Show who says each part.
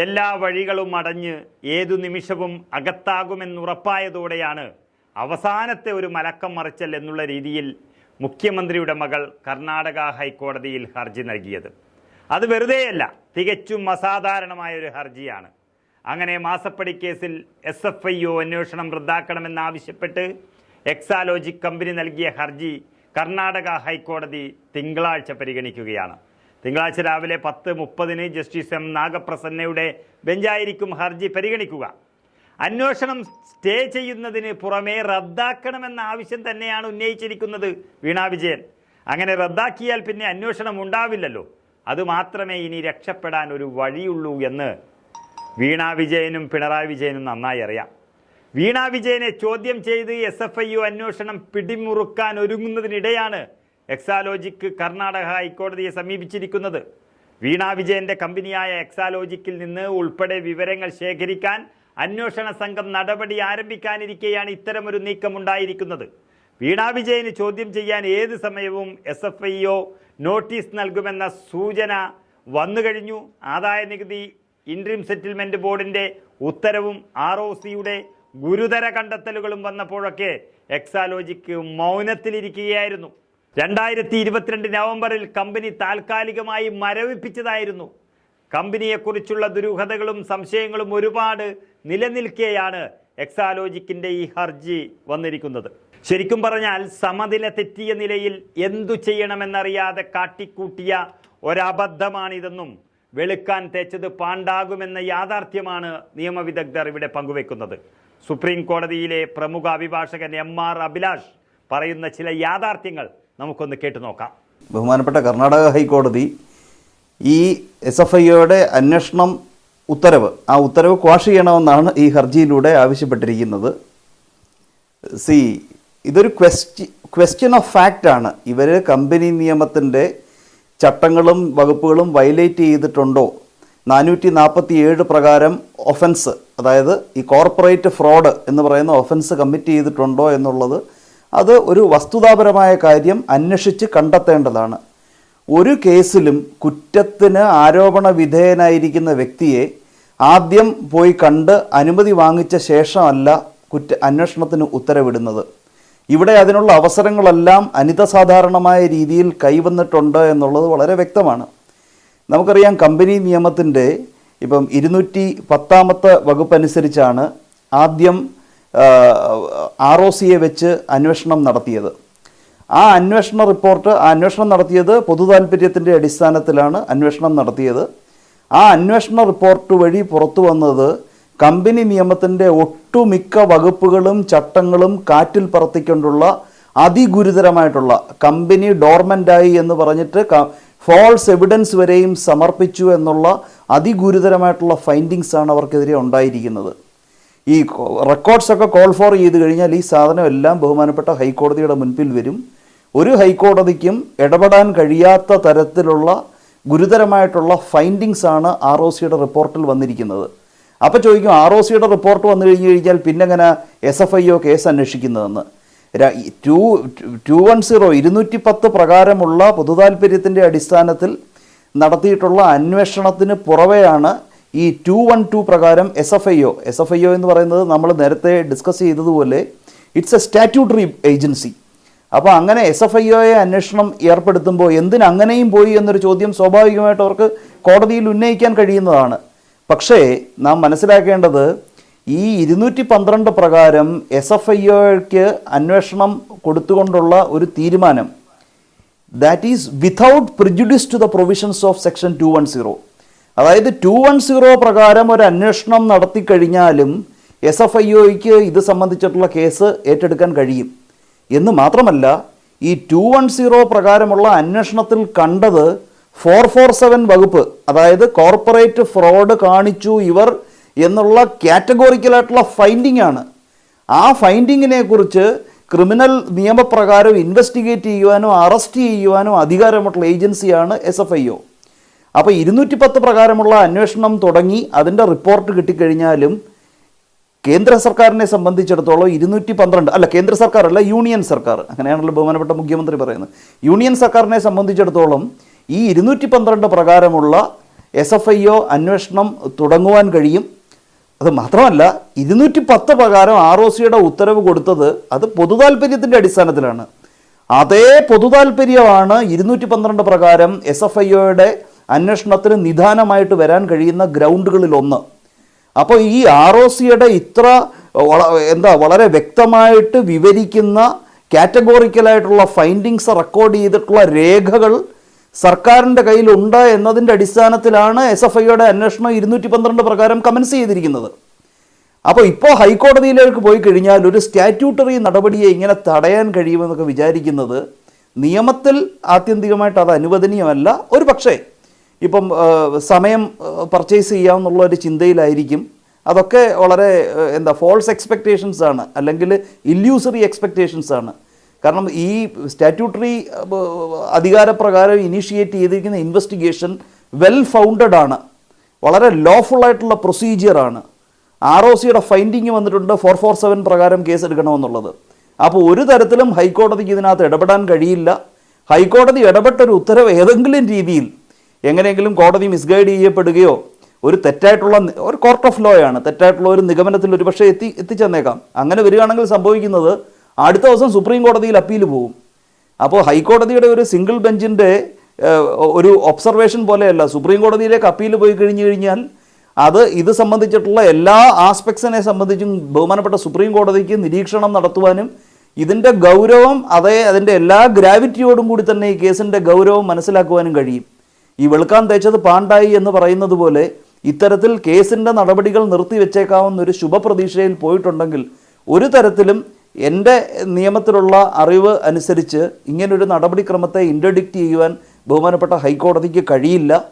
Speaker 1: എല്ലാ വഴികളും അടഞ്ഞ് ഏതു നിമിഷവും അകത്താകുമെന്നുറപ്പായതോടെയാണ് അവസാനത്തെ ഒരു മലക്കം മറിച്ചൽ എന്നുള്ള രീതിയിൽ മുഖ്യമന്ത്രിയുടെ മകൾ കർണാടക ഹൈക്കോടതിയിൽ ഹർജി നൽകിയത്. അത് വെറുതെയല്ല, തികച്ചും അസാധാരണമായ ഒരു ഹർജിയാണ്. അങ്ങനെ മാസപ്പടി കേസിൽ SFIO അന്വേഷണം റദ്ദാക്കണമെന്നാവശ്യപ്പെട്ട് എക്സാലോജിക് കമ്പനി നൽകിയ ഹർജി കർണാടക ഹൈക്കോടതി തിങ്കളാഴ്ച പരിഗണിക്കുകയാണ്. തിങ്കളാഴ്ച രാവിലെ 10:30 ജസ്റ്റിസ് M നാഗപ്രസന്നയുടെ ബെഞ്ചായിരിക്കും ഹർജി പരിഗണിക്കുക. അന്വേഷണം സ്റ്റേ ചെയ്യുന്നതിന് പുറമെ റദ്ദാക്കണമെന്ന ആവശ്യം തന്നെയാണ് ഉന്നയിച്ചിരിക്കുന്നത് വീണ വിജയൻ. അങ്ങനെ റദ്ദാക്കിയാൽ പിന്നെ അന്വേഷണം ഉണ്ടാവില്ലല്ലോ. അതുമാത്രമേ ഇനി രക്ഷപ്പെടാൻ ഒരു വഴിയുള്ളൂ എന്ന് വീണ വിജയനും പിണറായി വിജയനും നന്നായി അറിയാം. വീണ വിജയനെ ചോദ്യം ചെയ്ത് SFIO അന്വേഷണം പിടിമുറുക്കാൻ ഒരുങ്ങുന്നതിനിടെയാണ് എക്സാലോജിക് കർണാടക ഹൈക്കോടതിയെ സമീപിച്ചിരിക്കുന്നത്. വീണ വിജയന്റെ കമ്പനിയായ എക്സാലോജിക്കിൽ നിന്ന് ഉൾപ്പെടെ വിവരങ്ങൾ ശേഖരിക്കാൻ അന്വേഷണ സംഘം നടപടി ആരംഭിക്കാനിരിക്കെയാണ് ഇത്തരമൊരു നീക്കമുണ്ടായിരിക്കുന്നത്. വീണ വിജയന് ചോദ്യം ചെയ്യാൻ ഏത് സമയവും SFIO നോട്ടീസ് നൽകുമെന്ന സൂചന വന്നു കഴിഞ്ഞു. ആദായ നികുതി ഇൻട്രീം സെറ്റിൽമെന്റ് ബോർഡിന്റെ ഉത്തരവും ROCയുടെ ഗുരുതര കണ്ടെത്തലുകളും വന്നപ്പോഴൊക്കെ എക്സാലോജിക്ക് മൗനത്തിലിരിക്കുകയായിരുന്നു. 2022 നവംബറിൽ കമ്പനി താൽക്കാലികമായി മരവിപ്പിച്ചതായിരുന്നു. കമ്പനിയെക്കുറിച്ചുള്ള ദുരൂഹതകളും സംശയങ്ങളും ഒരുപാട് നിലനിൽക്കെയാണ് എക്സാലോജിക്കിന്റെ ഈ ഹർജി വന്നിരിക്കുന്നത്. ശരിക്കും പറഞ്ഞാൽ സമനില തെറ്റിയ നിലയിൽ എന്തു ചെയ്യണമെന്നറിയാതെ കാട്ടിക്കൂട്ടിയ ഒരബദ്ധമാണിതെന്നും വെളുക്കാൻ തേച്ചത് പാണ്ടാകുമെന്ന യാഥാർത്ഥ്യമാണ് നിയമവിദഗ്ധർ ഇവിടെ പങ്കുവെക്കുന്നത്. സുപ്രീം കോടതിയിലെ പ്രമുഖ അഭിഭാഷകൻ MR അഭിലാഷ് പറയുന്ന ചില യാഥാർത്ഥ്യങ്ങൾ നമുക്കൊന്ന് കേട്ടു നോക്കാം.
Speaker 2: ബഹുമാനപ്പെട്ട കർണാടക ഹൈക്കോടതി ഈ SFIOയുടെ അന്വേഷണം ഉത്തരവ് ക്വാഷ് ചെയ്യണമെന്നാണ് ഈ ഹർജിയിലൂടെ ആവശ്യപ്പെട്ടിരിക്കുന്നത്. ഇതൊരു ക്വസ്റ്റ്യൻ ഓഫ് ഫാക്റ്റ് ആണ്. ഇവർ കമ്പനി നിയമത്തിൻ്റെ ചട്ടങ്ങളും വകുപ്പുകളും വയലേറ്റ് ചെയ്തിട്ടുണ്ടോ, 447 പ്രകാരം ഒഫൻസ്, അതായത് ഈ കോർപ്പറേറ്റ് ഫ്രോഡ് എന്ന് പറയുന്ന ഒഫൻസ് കമ്മിറ്റ് ചെയ്തിട്ടുണ്ടോ എന്നുള്ളത് അത് ഒരു വസ്തുതാപരമായ കാര്യം അന്വേഷിച്ച് കണ്ടെത്തേണ്ടതാണ്. ഒരു കേസിലും കുറ്റത്തിന് ആരോപണ വിധേയനായിരിക്കുന്ന വ്യക്തിയെ ആദ്യം പോയി കണ്ട് അനുമതി വാങ്ങിച്ച ശേഷമല്ല അന്വേഷണത്തിന് ഉത്തരവിടുന്നത്. ഇവിടെ അതിനുള്ള അവസരങ്ങളെല്ലാം അനിതസാധാരണമായ രീതിയിൽ കൈവന്നിട്ടുണ്ട് എന്നുള്ളത് വളരെ വ്യക്തമാണ്. നമുക്കറിയാം, കമ്പനി നിയമത്തിൻ്റെ ഇപ്പം 210 വകുപ്പ് അനുസരിച്ചാണ് ആദ്യം ROCയെ വെച്ച് അന്വേഷണം നടത്തിയത്. ആ അന്വേഷണം നടത്തിയത് പൊതു താൽപ്പര്യത്തിൻ്റെ അടിസ്ഥാനത്തിലാണ് അന്വേഷണം നടത്തിയത്. ആ അന്വേഷണ റിപ്പോർട്ട് വഴി പുറത്തു വന്നത് കമ്പനി നിയമത്തിൻ്റെ ഒട്ടുമിക്ക വകുപ്പുകളും ചട്ടങ്ങളും കാറ്റിൽ പറത്തിക്കൊണ്ടുള്ള അതിഗുരുതരമായിട്ടുള്ള, കമ്പനി ഡോർമെൻ്റായി എന്ന് പറഞ്ഞിട്ട് ഫോൾസ് എവിഡൻസ് വരെയും സമർപ്പിച്ചു എന്നുള്ള അതിഗുരുതരമായിട്ടുള്ള ഫൈൻഡിങ്സാണ് അവർക്കെതിരെ ഉണ്ടായിരിക്കുന്നത്. ഈ റെക്കോർഡ്സൊക്കെ കോൾ ഫോർ ചെയ്ത് കഴിഞ്ഞാൽ ഈ സാധനം എല്ലാം ബഹുമാനപ്പെട്ട ഹൈക്കോടതിയുടെ മുൻപിൽ വരും. ഒരു ഹൈക്കോടതിക്കും ഇടപെടാൻ കഴിയാത്ത തരത്തിലുള്ള ഗുരുതരമായിട്ടുള്ള ഫൈൻഡിങ്സാണ് ROCയുടെ റിപ്പോർട്ടിൽ വന്നിരിക്കുന്നത്. അപ്പോൾ ചോദിക്കും, ROCയുടെ റിപ്പോർട്ട് വന്നു കഴിഞ്ഞാൽ പിന്നെ എങ്ങനെ SFIO കേസ് അന്വേഷിക്കുന്നതെന്ന്. 210 പ്രകാരമുള്ള പൊതുതാൽപ്പര്യത്തിൻ്റെ അടിസ്ഥാനത്തിൽ നടത്തിയിട്ടുള്ള അന്വേഷണത്തിന് പുറമെയാണ് ഈ 212 പ്രകാരം SFIO എന്ന് പറയുന്നത് നമ്മൾ നേരത്തെ ഡിസ്കസ് ചെയ്തതുപോലെ ഇറ്റ്സ് എ സ്റ്റാറ്റ്യൂട്ടറി ഏജൻസി. അപ്പോൾ അങ്ങനെ SFIOയെ അന്വേഷണം ഏർപ്പെടുത്തുമ്പോൾ എന്തിനങ്ങനെയും പോയി എന്നൊരു ചോദ്യം സ്വാഭാവികമായിട്ട് അവർക്ക് കോടതിയിൽ ഉന്നയിക്കാൻ കഴിയുന്നതാണ്. പക്ഷേ നാം മനസ്സിലാക്കേണ്ടത്, ഈ 212 പ്രകാരം SFIOയ്ക്ക് അന്വേഷണം കൊടുത്തുകൊണ്ടുള്ള ഒരു തീരുമാനം, that is without prejudice to the provisions of section 210. അതായത് 210 പ്രകാരം ഒരു അന്വേഷണം നടത്തിക്കഴിഞ്ഞാലും SFIOയ്ക്ക് ഇത് സംബന്ധിച്ചിട്ടുള്ള കേസ് ഏറ്റെടുക്കാൻ കഴിയും എന്ന് മാത്രമല്ല, ഈ 210 പ്രകാരമുള്ള അന്വേഷണത്തിൽ കണ്ടത് 447 വകുപ്പ്, അതായത് കോർപ്പറേറ്റ് ഫ്രോഡ് കാണിച്ചു ഇവർ എന്നുള്ള കാറ്റഗോറിക്കലായിട്ടുള്ള ഫൈൻഡിംഗ് ആണ്. ആ ഫൈൻഡിങ്ങിനെ കുറിച്ച് ക്രിമിനൽ നിയമപ്രകാരം ഇൻവെസ്റ്റിഗേറ്റ് ചെയ്യുവാനും അറസ്റ്റ് ചെയ്യുവാനും അധികാരമുള്ള ഏജൻസിയാണ് SFIO. അപ്പോൾ 210 പ്രകാരമുള്ള അന്വേഷണം തുടങ്ങി അതിൻ്റെ റിപ്പോർട്ട് കിട്ടിക്കഴിഞ്ഞാലും കേന്ദ്ര സർക്കാരിനെ സംബന്ധിച്ചിടത്തോളം 212 അല്ല, കേന്ദ്ര സർക്കാർ അല്ല, യൂണിയൻ സർക്കാർ, അങ്ങനെയാണല്ലോ ബഹുമാനപ്പെട്ട മുഖ്യമന്ത്രി പറയുന്നത്. യൂണിയൻ സർക്കാരിനെ സംബന്ധിച്ചിടത്തോളം ഈ 212 പ്രകാരമുള്ള SFIO അന്വേഷണം തുടങ്ങുവാൻ കഴിയും. അത് മാത്രമല്ല 210 പ്രകാരം ROCയുടെ ഉത്തരവ് കൊടുത്തത് അത് പൊതുതാൽപര്യത്തിൻ്റെ അടിസ്ഥാനത്തിലാണ്. അതേ പൊതുതാൽപര്യമാണ് 212 പ്രകാരം SFIOയുടെ അന്വേഷണത്തിന് നിദാനമായിട്ട് വരാൻ കഴിയുന്ന ഗ്രൗണ്ടുകളിലൊന്ന്. അപ്പോൾ ഈ ROCയുടെ ഇത്ര വളരെ വ്യക്തമായിട്ട് വിവരിക്കുന്ന കാറ്റഗോറിക്കലായിട്ടുള്ള ഫൈൻഡിങ്സ് റെക്കോർഡ് ചെയ്തിട്ടുള്ള രേഖകൾ സർക്കാരിൻ്റെ കയ്യിലുണ്ട് എന്നതിൻ്റെ അടിസ്ഥാനത്തിലാണ് SFIOയുടെ അന്വേഷണം 212 പ്രകാരം കമൻസ് ചെയ്തിരിക്കുന്നത്. അപ്പോൾ ഇപ്പോൾ ഹൈക്കോടതിയിലേക്ക് പോയി കഴിഞ്ഞാൽ ഒരു സ്റ്റാറ്റ്യൂട്ടറി നടപടിയെ ഇങ്ങനെ തടയാൻ കഴിയുമെന്നൊക്കെ വിചാരിക്കുന്നത് നിയമത്തിൽ ആത്യന്തികമായിട്ട് അത് അനുവദനീയമല്ല. ഒരു പക്ഷേ ഇപ്പം സമയം പർച്ചേസ് ചെയ്യാമെന്നുള്ള ഒരു ചിന്തയിലായിരിക്കും. അതൊക്കെ വളരെ ഫോൾസ് എക്സ്പെക്റ്റേഷൻസ് ആണ്, അല്ലെങ്കിൽ ഇല്യൂസറി എക്സ്പെക്റ്റേഷൻസ് ആണ്. കാരണം ഈ സ്റ്റാറ്റ്യൂട്ടറി അധികാരപ്രകാരം ഇനീഷ്യേറ്റ് ചെയ്തിരിക്കുന്ന ഇൻവെസ്റ്റിഗേഷൻ വെൽ ഫൗണ്ടഡ് ആണ്, വളരെ ലോഫുള്ളായിട്ടുള്ള പ്രൊസീജിയറാണ്. ROCയുടെ ഫൈൻഡിങ് വന്നിട്ടുണ്ട് 447 പ്രകാരം കേസ് എടുക്കണമെന്നുള്ളത്. അപ്പോൾ ഒരു തരത്തിലും ഹൈക്കോടതിക്ക് ഇതിനകത്ത് ഇടപെടാൻ കഴിയില്ല. ഹൈക്കോടതി ഇടപെട്ടൊരു ഉത്തരവ് ഏതെങ്കിലും രീതിയിൽ എങ്ങനെയെങ്കിലും കോടതി മിസ്ഗൈഡ് ചെയ്യപ്പെടുകയോ ഒരു തെറ്റായിട്ടുള്ള ഒരു കോർട്ട് ഓഫ് ലോ ആണ്, തെറ്റായിട്ടുള്ള ഒരു നിഗമനത്തിൽ ഒരു പക്ഷേ എത്തിച്ചേന്നേക്കാം. അങ്ങനെ വരികയാണെങ്കിൽ സംഭവിക്കുന്നത് അടുത്ത ദിവസം സുപ്രീം കോടതിയിൽ അപ്പീൽ പോകും. അപ്പോൾ ഹൈക്കോടതിയുടെ ഒരു സിംഗിൾ ബെഞ്ചിൻ്റെ ഒരു ഒബ്സർവേഷൻ പോലെയല്ല, സുപ്രീം കോടതിയിലേക്ക് അപ്പീൽ പോയി കഴിഞ്ഞാൽ ഇത് സംബന്ധിച്ചിട്ടുള്ള എല്ലാ ആസ്പെക്ട്സിനെ സംബന്ധിച്ചും ബഹുമാനപ്പെട്ട സുപ്രീം കോടതിക്ക് നിരീക്ഷണം നടത്തുവാനും ഇതിൻ്റെ ഗൗരവം അതിൻ്റെ എല്ലാ ഗ്രാവിറ്റിയോടും കൂടി തന്നെ ഈ കേസിൻ്റെ ഗൗരവം മനസ്സിലാക്കുവാനും കഴിയും. ഈ വെളുക്കാൻ തേച്ചത് പാണ്ടായി എന്ന് പറയുന്നത് പോലെ ഇത്തരത്തിൽ കേസിൻ്റെ നടപടികൾ നിർത്തിവെച്ചേക്കാവുന്ന ഒരു ശുഭപ്രതീക്ഷയിൽ പോയിട്ടുണ്ടെങ്കിൽ ഒരു തരത്തിലും എൻ്റെ നിയമത്തിലുള്ള അറിവ് അനുസരിച്ച് ഇങ്ങനൊരു നടപടിക്രമത്തെ ഇൻ്റർഡിക്റ്റ് ചെയ്യുവാൻ ബഹുമാനപ്പെട്ട ഹൈക്കോടതിക്ക് കഴിയില്ല.